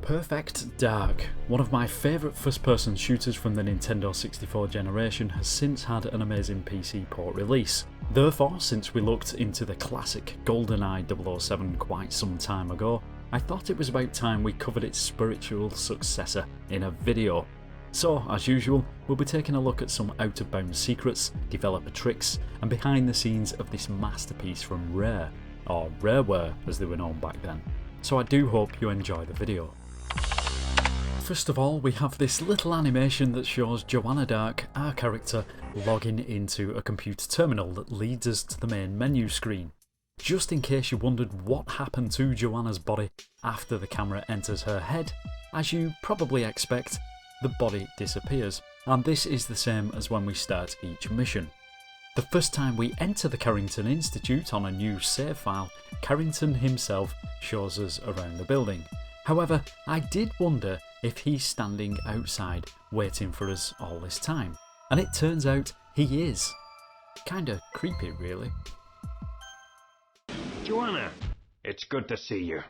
Perfect Dark, one of my favourite first-person shooters from the Nintendo 64 generation, has since had an amazing PC port release. Therefore, since we looked into the classic Goldeneye 007 quite some time ago, I thought it was about time we covered its spiritual successor in a video. So, as usual, we'll be taking a look at some out-of-bounds secrets, developer tricks, and behind the scenes of this masterpiece from Rare, or Rareware as they were known back then. So I do hope you enjoy the video. First of all, we have this little animation that shows Joanna Dark, our character, logging into a computer terminal that leads us to the main menu screen. Just in case you wondered what happened to Joanna's body after the camera enters her head, as you probably expect, the body disappears, and this is the same as when we start each mission. The first time we enter the Carrington Institute on a new save file, Carrington himself shows us around the building. However, I did wonder if he's standing outside waiting for us all this time, and it turns out he is. Kinda creepy, really. Joanna, it's good to see you.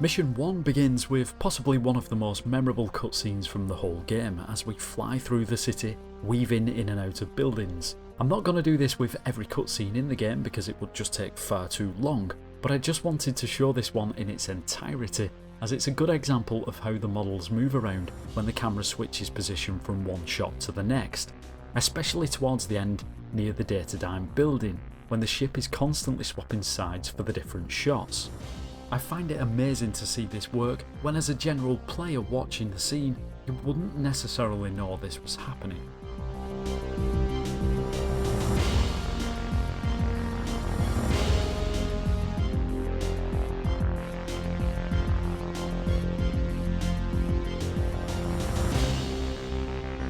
Mission 1 begins with possibly one of the most memorable cutscenes from the whole game as we fly through the city, weaving in and out of buildings. I'm not going to do this with every cutscene in the game because it would just take far too long, but I just wanted to show this one in its entirety as it's a good example of how the models move around when the camera switches position from one shot to the next, especially towards the end near the DataDyne building when the ship is constantly swapping sides for the different shots. I find it amazing to see this work when, as a general player watching the scene, you wouldn't necessarily know this was happening.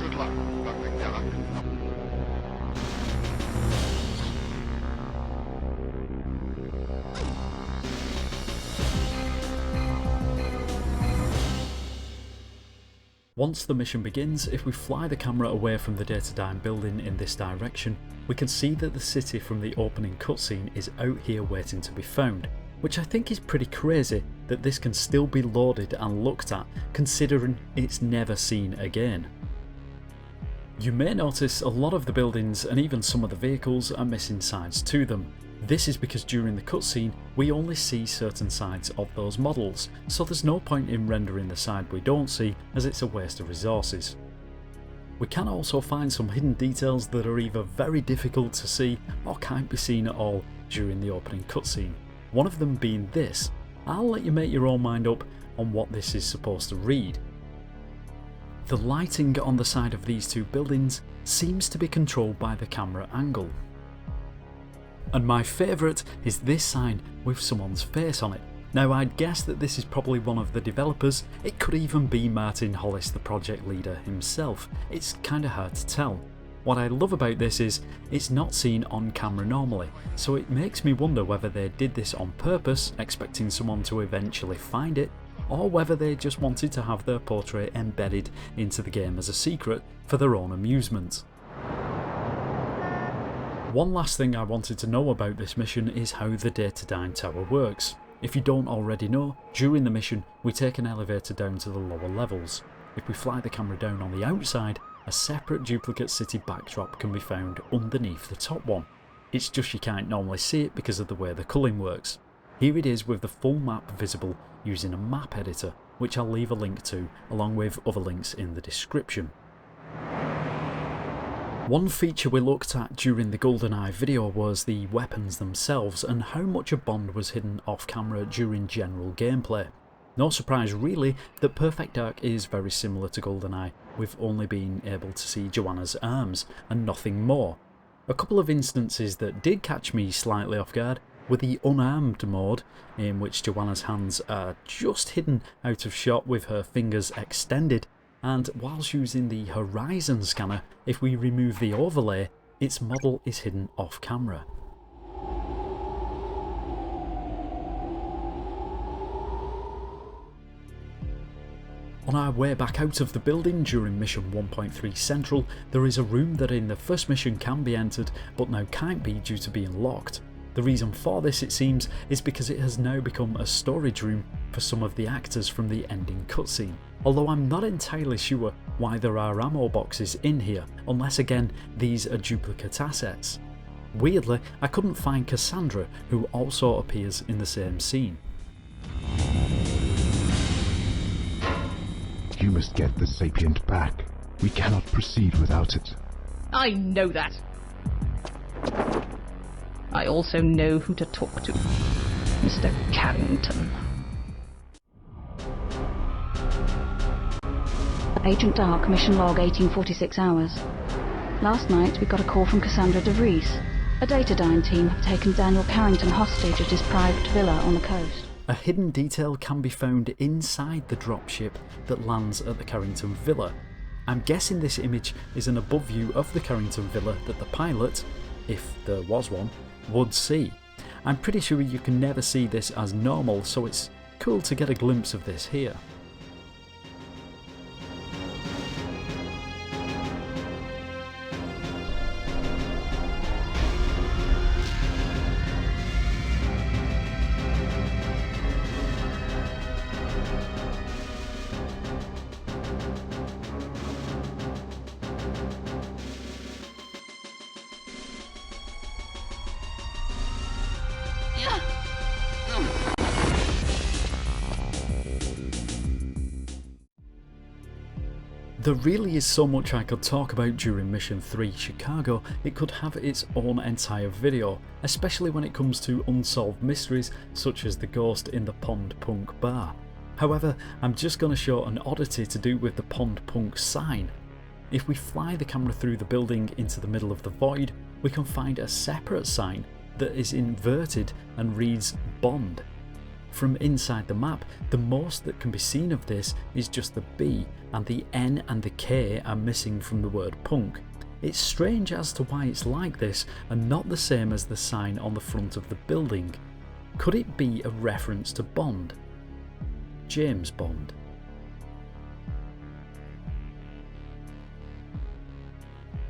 Good luck, Boffin Brain. Once the mission begins, if we fly the camera away from the DataDyne building in this direction, we can see that the city from the opening cutscene is out here waiting to be found, which I think is pretty crazy that this can still be loaded and looked at considering it's never seen again. You may notice a lot of the buildings and even some of the vehicles are missing sides to them. This is because during the cutscene we only see certain sides of those models, so there's no point in rendering the side we don't see as it's a waste of resources. We can also find some hidden details that are either very difficult to see or can't be seen at all during the opening cutscene, one of them being this. I'll let you make your own mind up on what this is supposed to read. The lighting on the side of these two buildings seems to be controlled by the camera angle. And my favourite is this sign with someone's face on it. Now I'd guess that this is probably one of the developers, it could even be Martin Hollis, the project leader himself. It's kinda hard to tell. What I love about this is it's not seen on camera normally, so it makes me wonder whether they did this on purpose, expecting someone to eventually find it, or whether they just wanted to have their portrait embedded into the game as a secret for their own amusement. One last thing I wanted to know about this mission is how the DataDyne tower works. If you don't already know, during the mission we take an elevator down to the lower levels. If we fly the camera down on the outside, a separate duplicate city backdrop can be found underneath the top one. It's just you can't normally see it because of the way the culling works. Here it is with the full map visible using a map editor, which I'll leave a link to along with other links in the description. One feature we looked at during the Goldeneye video was the weapons themselves and how much a Bond was hidden off camera during general gameplay. No surprise really that Perfect Dark is very similar to Goldeneye, with only being able to see Joanna's arms and nothing more. A couple of instances that did catch me slightly off guard were the unarmed mode, in which Joanna's hands are just hidden out of shot with her fingers extended, and whilst using the horizon scanner, if we remove the overlay, its model is hidden off camera. On our way back out of the building during mission 1.3 Central, there is a room that in the first mission can be entered but now can't be due to being locked. The reason for this, it seems, is because it has now become a storage room for some of the actors from the ending cutscene, although I'm not entirely sure why there are ammo boxes in here, unless again these are duplicate assets. Weirdly, I couldn't find Cassandra, who also appears in the same scene. You must get the sapient back. We cannot proceed without it. I know that. I also know who to talk to. Mr. Carrington. Agent Dark, mission log 1846 hours. Last night we got a call from Cassandra de Vries. A DataDyne team have taken Daniel Carrington hostage at his private villa on the coast. A hidden detail can be found inside the dropship that lands at the Carrington Villa. I'm guessing this image is an above view of the Carrington Villa that the pilot, if there was one, would see. I'm pretty sure you can never see this as normal, so it's cool to get a glimpse of this here. There really is so much I could talk about during Mission 3 Chicago, it could have its own entire video, especially when it comes to unsolved mysteries such as the ghost in the Pond Punk bar. However, I'm just going to show an oddity to do with the Pond Punk sign. If we fly the camera through the building into the middle of the void, we can find a separate sign that is inverted and reads Bond. From inside the map, the most that can be seen of this is just the B, and the N and the K are missing from the word punk. It's strange as to why it's like this and not the same as the sign on the front of the building. Could it be a reference to Bond? James Bond.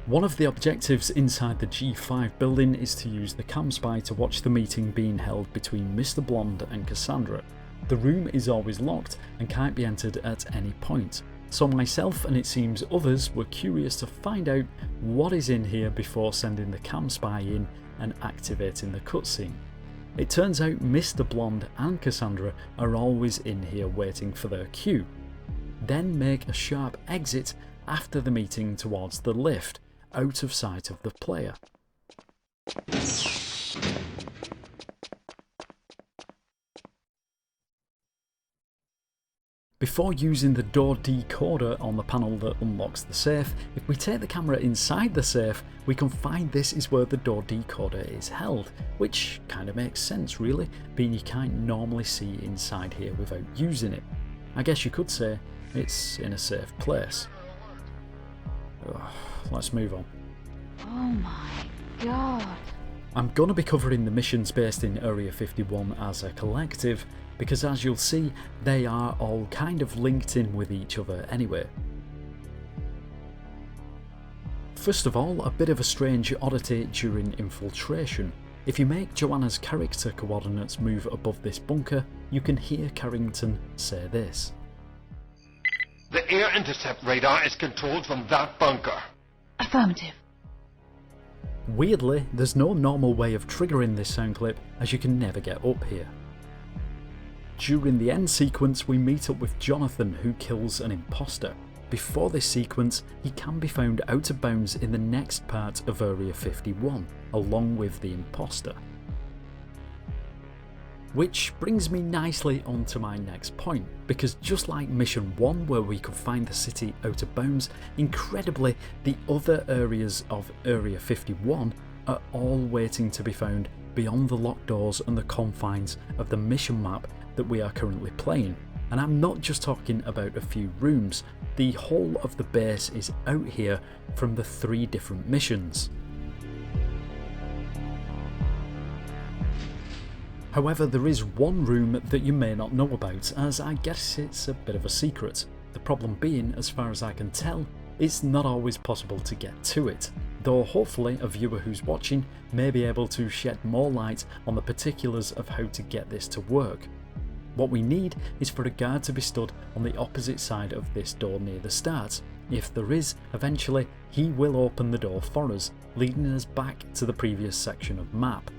One of the objectives inside the G5 building is to use the cam spy to watch the meeting being held between Mr. Blonde and Cassandra. The room is always locked and can't be entered at any point, so myself and it seems others were curious to find out what is in here before sending the cam spy in and activating the cutscene. It turns out Mr. Blonde and Cassandra are always in here waiting for their cue. Then make a sharp exit after the meeting towards the lift, out of sight of the player. Before using the door decoder on the panel that unlocks the safe, if we take the camera inside the safe, we can find this is where the door decoder is held, which kind of makes sense really, being you can't normally see inside here without using it. I guess you could say it's in a safe place. Let's move on. Oh my god. I'm going to be covering the missions based in Area 51 as a collective, because as you'll see, they are all kind of linked in with each other anyway. First of all, a bit of a strange oddity during infiltration. If you make Joanna's character coordinates move above this bunker, you can hear Carrington say this. The air intercept radar is controlled from that bunker. Affirmative. Weirdly, there's no normal way of triggering this sound clip, as you can never get up here. During the end sequence, we meet up with Jonathan, who kills an imposter. Before this sequence, he can be found out of bounds in the next part of Area 51, along with the imposter. Which brings me nicely onto my next point, because just like Mission 1 where we could find the city out of bounds, incredibly the other areas of Area 51 are all waiting to be found beyond the locked doors and the confines of the mission map that we are currently playing. And I'm not just talking about a few rooms, the whole of the base is out here from the 3 different missions. However, there is one room that you may not know about, as I guess it's a bit of a secret. The problem being, as far as I can tell, it's not always possible to get to it, though hopefully a viewer who's watching may be able to shed more light on the particulars of how to get this to work. What we need is for a guard to be stood on the opposite side of this door near the start. If there is, eventually, he will open the door for us, leading us back to the previous section of map.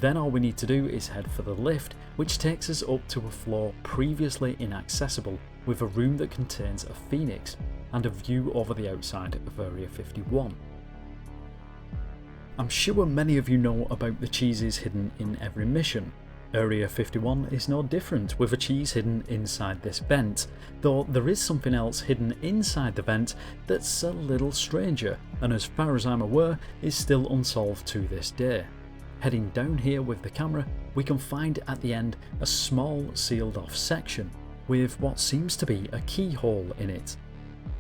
Then all we need to do is head for the lift, which takes us up to a floor previously inaccessible, with a room that contains a phoenix, and a view over the outside of Area 51. I'm sure many of you know about the cheeses hidden in every mission. Area 51 is no different, with a cheese hidden inside this vent, though there is something else hidden inside the vent that's a little stranger, and as far as I'm aware is still unsolved to this day. Heading down here with the camera, we can find at the end a small sealed off section, with what seems to be a keyhole in it.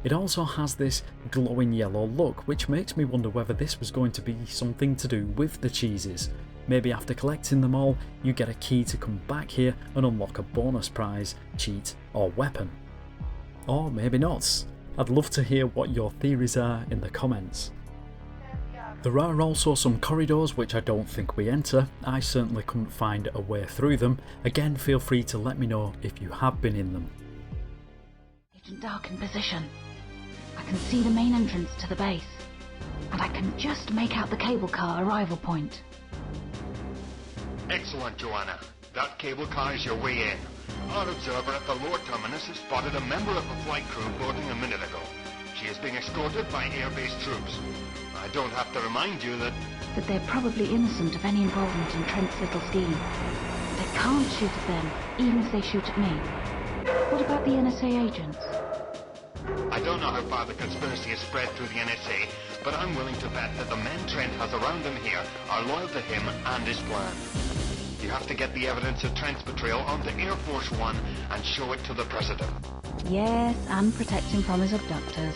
It also has this glowing yellow look, which makes me wonder whether this was going to be something to do with the cheeses. Maybe after collecting them all, you get a key to come back here and unlock a bonus prize, cheat or weapon. Or maybe not. I'd love to hear what your theories are in the comments. There are also some corridors which I don't think we enter. I certainly couldn't find a way through them. Again, feel free to let me know if you have been in them. Agent Dark in position. I can see the main entrance to the base, and I can just make out the cable car arrival point. Excellent, Joanna. That cable car is your way in. Our observer at the lower terminus has spotted a member of the flight crew boarding a minute ago. She is being escorted by Airbase troops. I don't have to remind you that they're probably innocent of any involvement in Trent's little scheme. They can't shoot at them, even if they shoot at me. What about the NSA agents? I don't know how far the conspiracy has spread through the NSA, but I'm willing to bet that the men Trent has around him here are loyal to him and his plan. You have to get the evidence of Trent's betrayal onto Air Force One and show it to the President. Yes, and protect him from his abductors.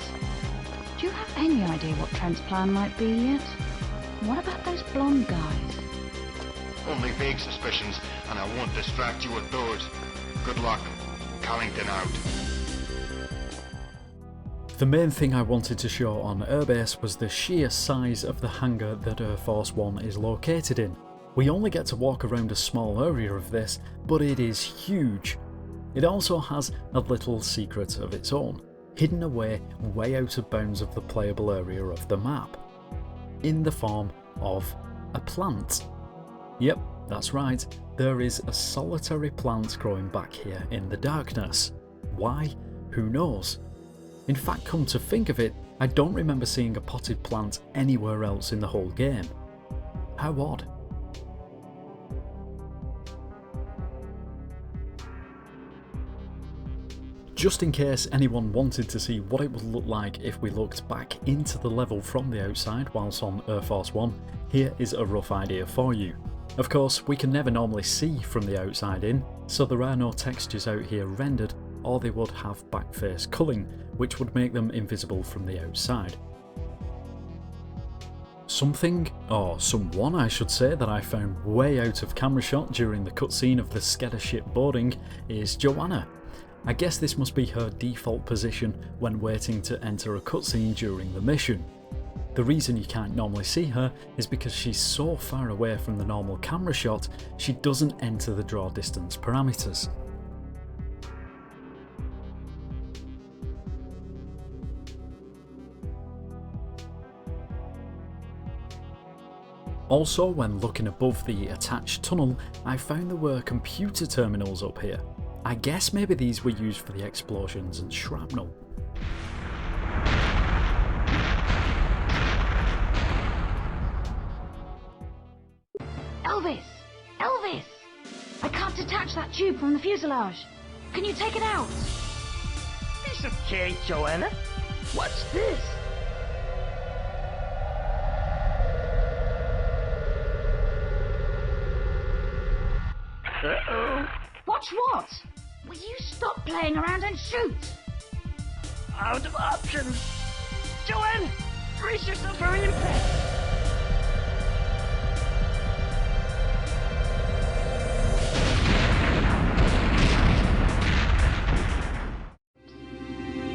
Do you have any idea what Trent's plan might be yet? What about those blonde guys? Only vague suspicions, and I won't distract you with those. Good luck. Carrington out. The main thing I wanted to show on Airbase was the sheer size of the hangar that Air Force One is located in. We only get to walk around a small area of this, but it is huge. It also has a little secret of its own, hidden away way out of bounds of the playable area of the map, in the form of a plant. Yep, that's right, there is a solitary plant growing back here in the darkness. Why? Who knows? In fact, come to think of it, I don't remember seeing a potted plant anywhere else in the whole game. How odd. Just in case anyone wanted to see what it would look like if we looked back into the level from the outside whilst on Air Force One, here is a rough idea for you. Of course, we can never normally see from the outside in, so there are no textures out here rendered, or they would have backface culling, which would make them invisible from the outside. Something, or someone I should say, that I found way out of camera shot during the cutscene of the Skedar ship boarding is Joanna. I guess this must be her default position when waiting to enter a cutscene during the mission. The reason you can't normally see her is because she's so far away from the normal camera shot, she doesn't enter the draw distance parameters. Also, when looking above the attached tunnel, I found there were computer terminals up here. I guess maybe these were used for the explosions and shrapnel. Elvis! Elvis! I can't detach that tube from the fuselage. Can you take it out? Piece of cake, Joanna. What's this? Uh-oh. Watch what? Will you stop playing around and shoot? Out of options. Joanne, brace yourself for impact.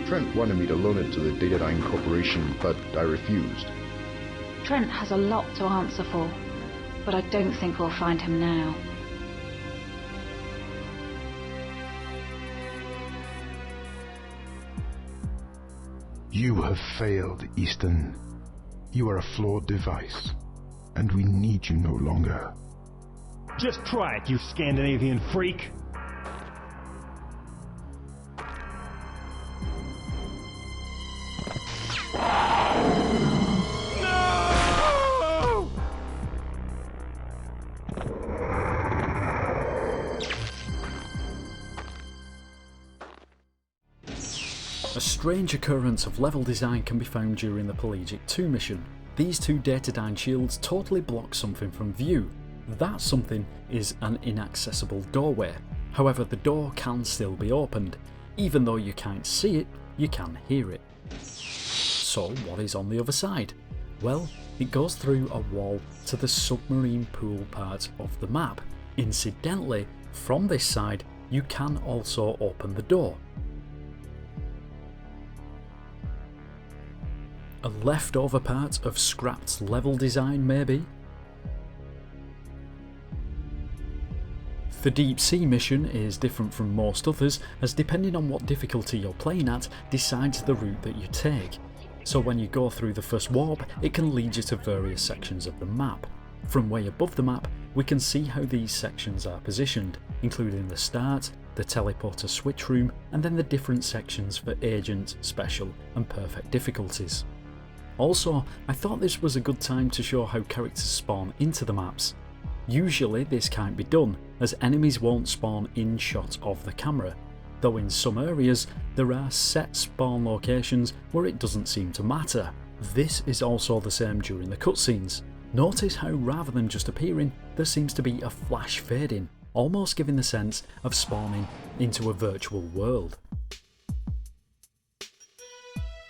Trent wanted me to loan it to the DataDyne Corporation, but I refused. Trent has a lot to answer for, but I don't think we'll find him now. You have failed, Easton. You are a flawed device, and we need you no longer. Just try it, you Scandinavian freak! A strange occurrence of level design can be found during the Pelagic 2 mission. These two DataDyne shields totally block something from view. That something is an inaccessible doorway. However, the door can still be opened. Even though you can't see it, you can hear it. So what is on the other side? Well, it goes through a wall to the submarine pool part of the map. Incidentally, from this side, you can also open the door. A leftover part of scrapped level design, maybe? The deep sea mission is different from most others, as depending on what difficulty you're playing at decides the route that you take. So when you go through the first warp, it can lead you to various sections of the map. From way above the map, we can see how these sections are positioned, including the start, the teleporter switch room, and then the different sections for agent, special, and perfect difficulties. Also, I thought this was a good time to show how characters spawn into the maps. Usually this can't be done, as enemies won't spawn in shot of the camera, though in some areas there are set spawn locations where it doesn't seem to matter. This is also the same during the cutscenes. Notice how rather than just appearing, there seems to be a flash fading, almost giving the sense of spawning into a virtual world.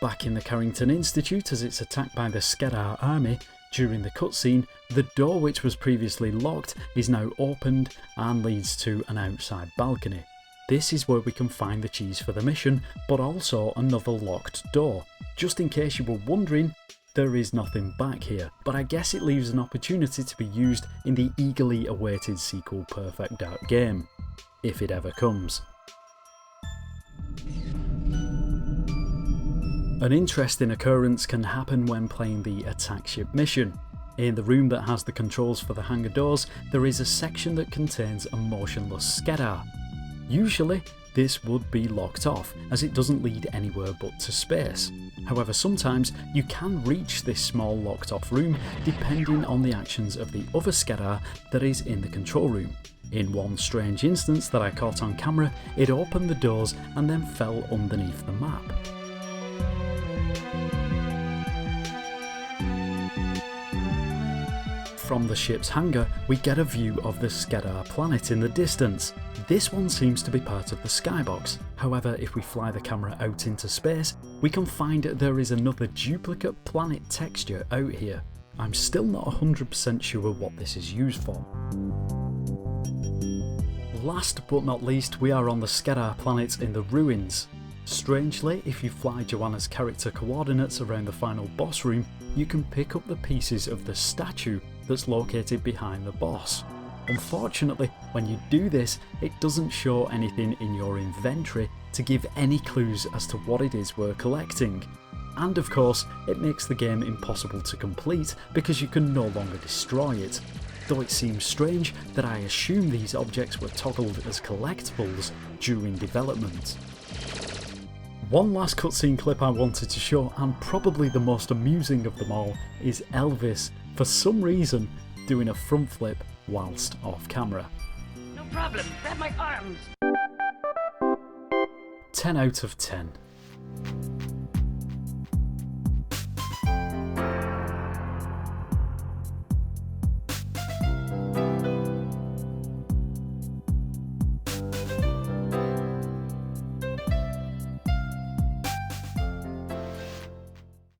Back in the Carrington Institute, as it's attacked by the Skedar army, during the cutscene, the door which was previously locked is now opened and leads to an outside balcony. This is where we can find the cheese for the mission, but also another locked door. Just in case you were wondering, there is nothing back here, but I guess it leaves an opportunity to be used in the eagerly awaited sequel Perfect Dark game, if it ever comes. An interesting occurrence can happen when playing the attack ship mission. In the room that has the controls for the hangar doors, there is a section that contains a motionless Skedar. Usually, this would be locked off, as it doesn't lead anywhere but to space. However, sometimes you can reach this small locked off room depending on the actions of the other Skedar that is in the control room. In one strange instance that I caught on camera, it opened the doors and then fell underneath the map. From the ship's hangar, we get a view of the Skedar planet in the distance. This one seems to be part of the skybox. However, if we fly the camera out into space, we can find there is another duplicate planet texture out here. I'm still not 100% sure what this is used for. Last but not least, we are on the Skedar planet in the ruins. Strangely, if you fly Joanna's character coordinates around the final boss room, you can pick up the pieces of the statue that's located behind the boss. Unfortunately, when you do this, it doesn't show anything in your inventory to give any clues as to what it is we're collecting. And of course, it makes the game impossible to complete because you can no longer destroy it. Though it seems strange that I assume these objects were toggled as collectibles during development. One last cutscene clip I wanted to show, and probably the most amusing of them all, is Elvis, for some reason, doing a front flip whilst off camera. No problem, grab my arms. 10 out of 10.